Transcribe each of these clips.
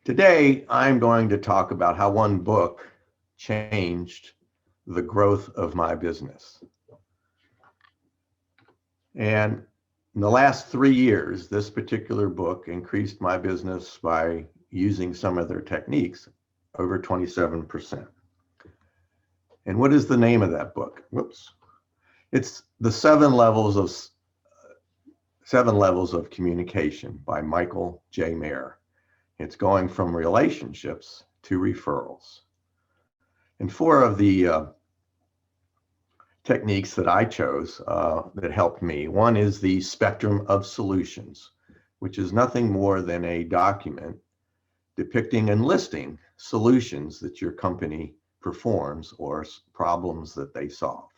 Today, I'm going to talk about how one book changed the growth of my business. And in the last 3 years, this particular book increased my business by using some of their techniques over 27%. And what is the name of that book? Whoops. It's the seven levels of communication by Michael J. Maher. It's going from relationships to referrals. And four of the techniques that I chose that helped me. One is the spectrum of solutions, which is nothing more than a document depicting and listing solutions that your company performs or problems that they solve.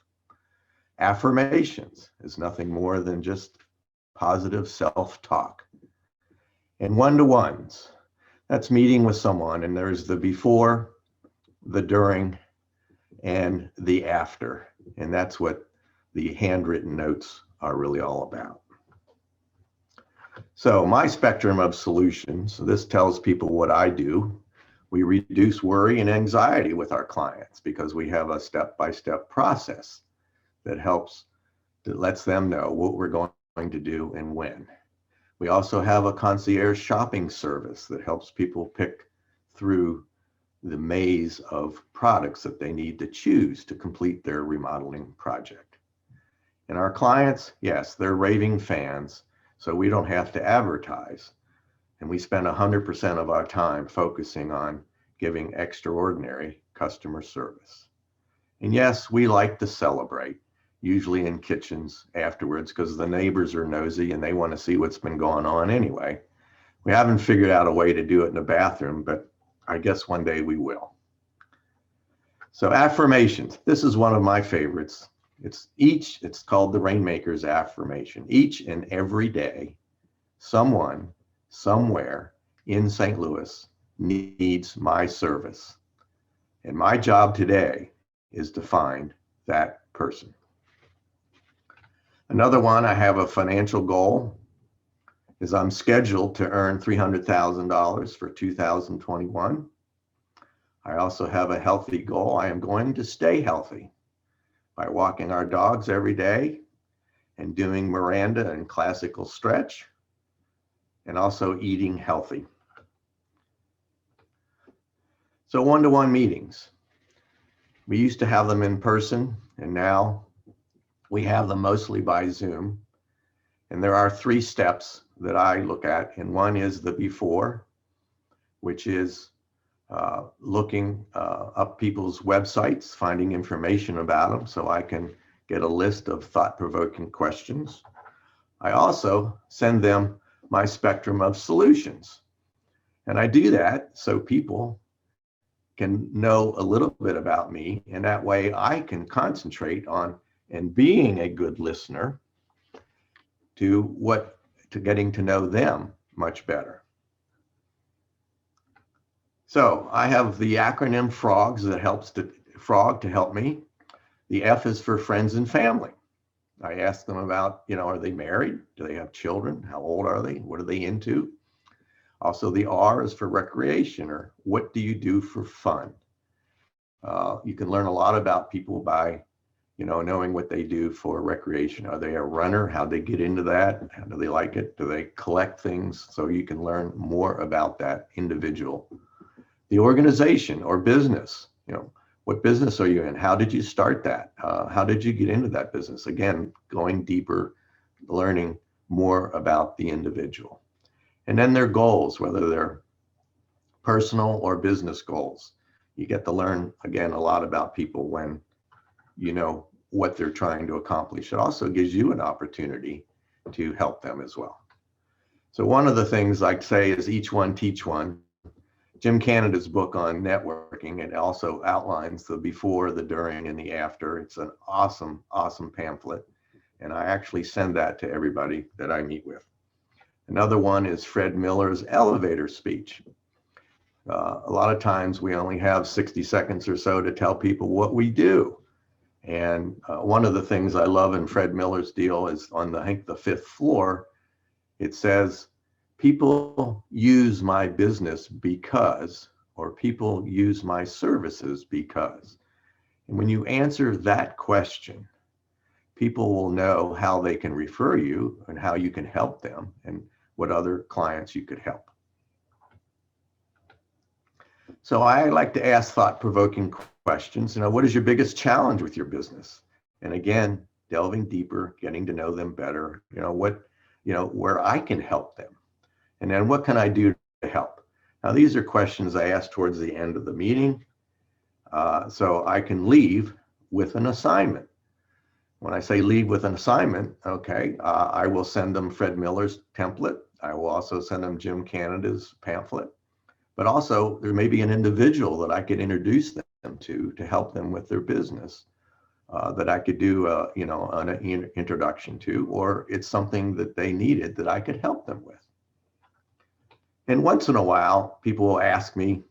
Affirmations is nothing more than just positive self-talk. And one-to-ones, that's meeting with someone, and there's the before, the during, and the after. And that's what the handwritten notes are really all about. So my spectrum of solutions, this tells people what I do. We reduce worry and anxiety with our clients because we have a step-by-step process that lets them know what we're going to do and when. We also have a concierge shopping service that helps people pick through the maze of products that they need to choose to complete their remodeling project. And our clients, yes, they're raving fans, so we don't have to advertise. And we spend 100% of our time focusing on giving extraordinary customer service. And yes, we like to celebrate, usually in kitchens afterwards, because the neighbors are nosy and they want to see what's been going on anyway. We haven't figured out a way to do it in the bathroom, but I guess one day we will. So affirmations, this is one of my favorites. It's called the Rainmaker's Affirmation. Each and every day, someone, somewhere in St. Louis needs my service. And my job today is to find that person. Another one, I have a financial goal, is I'm scheduled to earn $300,000 for 2021. I also have a healthy goal. I am going to stay healthy by walking our dogs every day and doing Miranda and classical stretch, and also eating healthy. So one-to-one meetings. We used to have them in person, and now we have them mostly by Zoom. And there are 3 steps that I look at. And one is the before, which is looking up people's websites, finding information about them so I can get a list of thought-provoking questions. I also send them my spectrum of solutions. And I do that so people can know a little bit about me, and that way I can concentrate on and being a good listener to getting to know them much better. So I have the acronym FROGS that helps FROG to help me. The F is for friends and family. I ask them about, are they married? Do they have children? How old are they? What are they into? Also, the R is for recreation, or what do you do for fun? You can learn a lot about people by knowing what they do for recreation. Are they a runner? How they get into that? How do they like it? Do they collect things? So you can learn more about that individual. The organization or business, what business are you in? How did you start that? How did you get into that business? Again, going deeper, learning more about the individual. And then their goals, whether they're personal or business goals. You get to learn, again, a lot about people when you know what they're trying to accomplish. It also gives you an opportunity to help them as well. So one of the things I'd say is each one teach one. Jim Canada's book on networking, it also outlines the before, the during, and the after. It's an awesome, awesome pamphlet. And I actually send that to everybody that I meet with. Another one is Fred Miller's elevator speech. A lot of times we only have 60 seconds or so to tell people what we do. And one of the things I love in Fred Miller's deal is on the 5th floor, it says, people use my business because, or people use my services because. And when you answer that question, people will know how they can refer you and how you can help them and what other clients you could help. So I like to ask thought-provoking questions. What is your biggest challenge with your business? And again, delving deeper, getting to know them better, where I can help them. And then what can I do to help? Now, these are questions I ask towards the end of the meeting. So I can leave with an assignment. When I say leave with an assignment, okay, I will send them Fred Miller's template. I will also send them Jim Canada's pamphlet. But also there may be an individual that I could introduce them to help them with their business that I could do, an introduction to, or it's something that they needed that I could help them with. And once in a while, people will ask me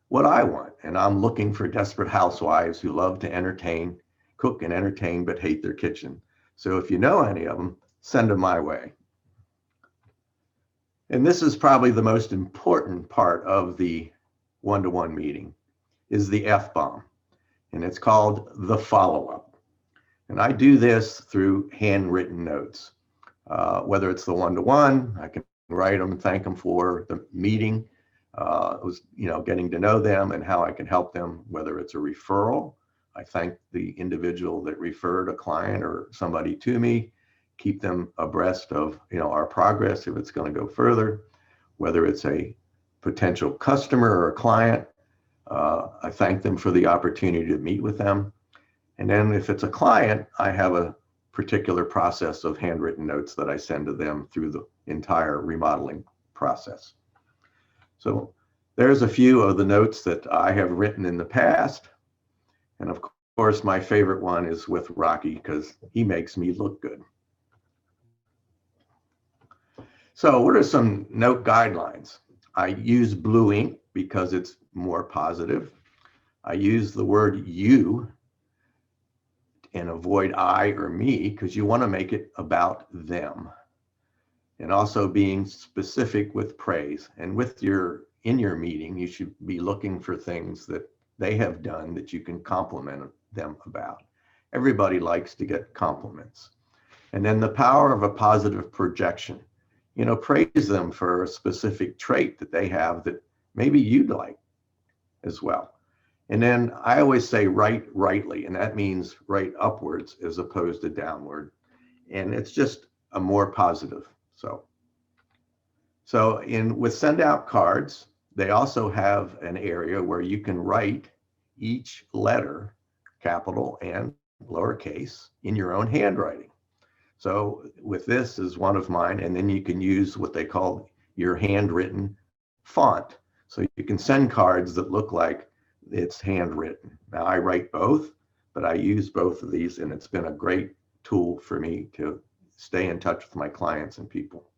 what I want. And I'm looking for desperate housewives who love to cook and entertain, but hate their kitchen. So if you know any of them, send them my way. And this is probably the most important part of the one-to-one meeting, is the F-bomb. And it's called the follow-up. And I do this through handwritten notes. Whether it's the one-to-one, I can write them and thank them for the meeting. It was, getting to know them and how I can help them. Whether it's a referral, I thank the individual that referred a client or somebody to me, keep them abreast of, our progress if it's going to go further. Whether it's a potential customer or a client, I thank them for the opportunity to meet with them. And then if it's a client, I have a particular process of handwritten notes that I send to them through the entire remodeling process. So there's a few of the notes that I have written in the past. And of course, my favorite one is with Rocky because he makes me look good. So what are some note guidelines? I use blue ink because it's more positive. I use the word you and avoid I or me because you want to make it about them. And also being specific with praise. And in your meeting, you should be looking for things that they have done that you can compliment them about. Everybody likes to get compliments. And then the power of a positive projection. Praise them for a specific trait that they have that maybe you'd like as well. And then I always say write rightly, and that means write upwards as opposed to downward. And it's just a more positive. So with send out cards, they also have an area where you can write each letter, capital and lowercase, in your own handwriting. So with this is one of mine, and then you can use what they call your handwritten font. So you can send cards that look like it's handwritten. Now I write both, but I use both of these, and it's been a great tool for me to stay in touch with my clients and people.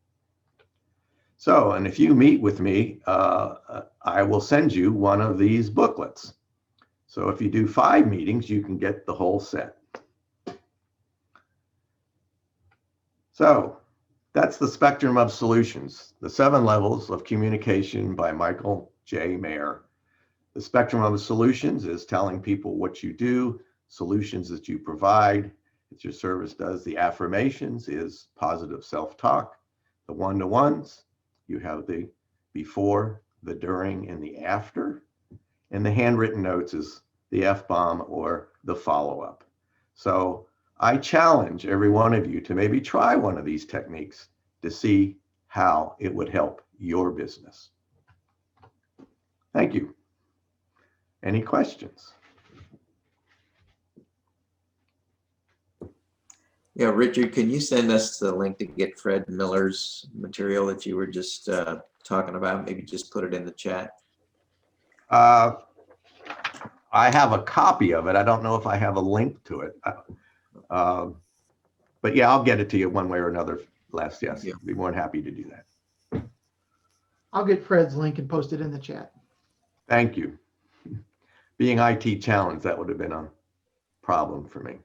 So, and if you meet with me, I will send you one of these booklets. So if you do 5 meetings, you can get the whole set. So that's the spectrum of solutions, the 7 levels of communication by Michael J. Maher. The spectrum of solutions is telling people what you do, solutions that you provide, that your service does. The affirmations is positive self-talk. The one-to-ones, you have the before, the during, and the after. And the handwritten notes is the F-bomb or the follow-up. So I challenge every one of you to maybe try one of these techniques to see how it would help your business. Thank you. Any questions? Yeah, Richard, can you send us the link to get Fred Miller's material that you were just talking about? Maybe just put it in the chat. I have a copy of it. I don't know if I have a link to it. But yeah, I'll get it to you one way or another, Les. Yes, Yeah. I'd be more than happy to do that. I'll get Fred's link and post it in the chat. Thank you. Being IT challenged, that would have been a problem for me.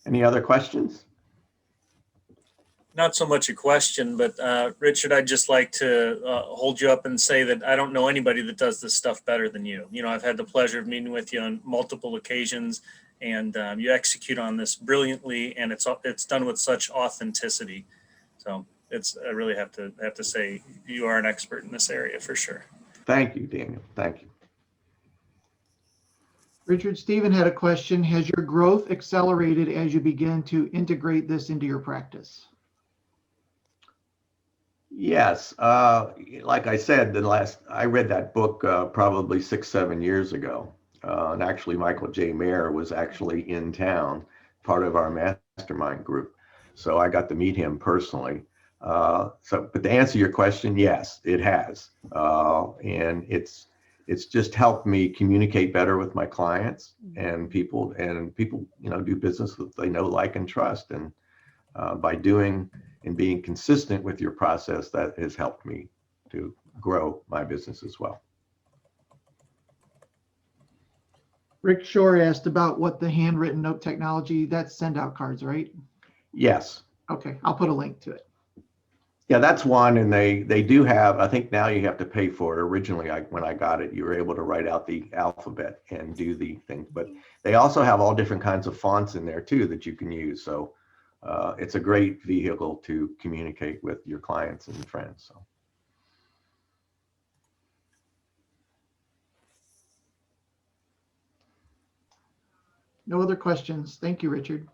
Any other questions? Not so much a question, but Richard, I'd just like to hold you up and say that I don't know anybody that does this stuff better than you. You know, I've had the pleasure of meeting with you on multiple occasions, and you execute on this brilliantly, and it's done with such authenticity. So I really have to say you are an expert in this area for sure. Thank you, Daniel. Thank you. Richard, Stephen had a question. Has your growth accelerated as you begin to integrate this into your practice? Yes, like I said, I read that book probably 6, 7 years ago. And actually, Michael J. Maher was actually in town, part of our mastermind group. So I got to meet him personally. But to answer your question, yes, it has. And it's just helped me communicate better with my clients and people, do business that they know, like, and trust. And by doing and being consistent with your process, that has helped me to grow my business as well. Rick Shore asked about what the handwritten note technology, that's send out cards, right? Yes. Okay, I'll put a link to it. Yeah, that's one. And they do have, I think now you have to pay for it. Originally, when I got it, you were able to write out the alphabet and do the thing. But they also have all different kinds of fonts in there too that you can use. So it's a great vehicle to communicate with your clients and friends. So. No other questions. Thank you, Richard.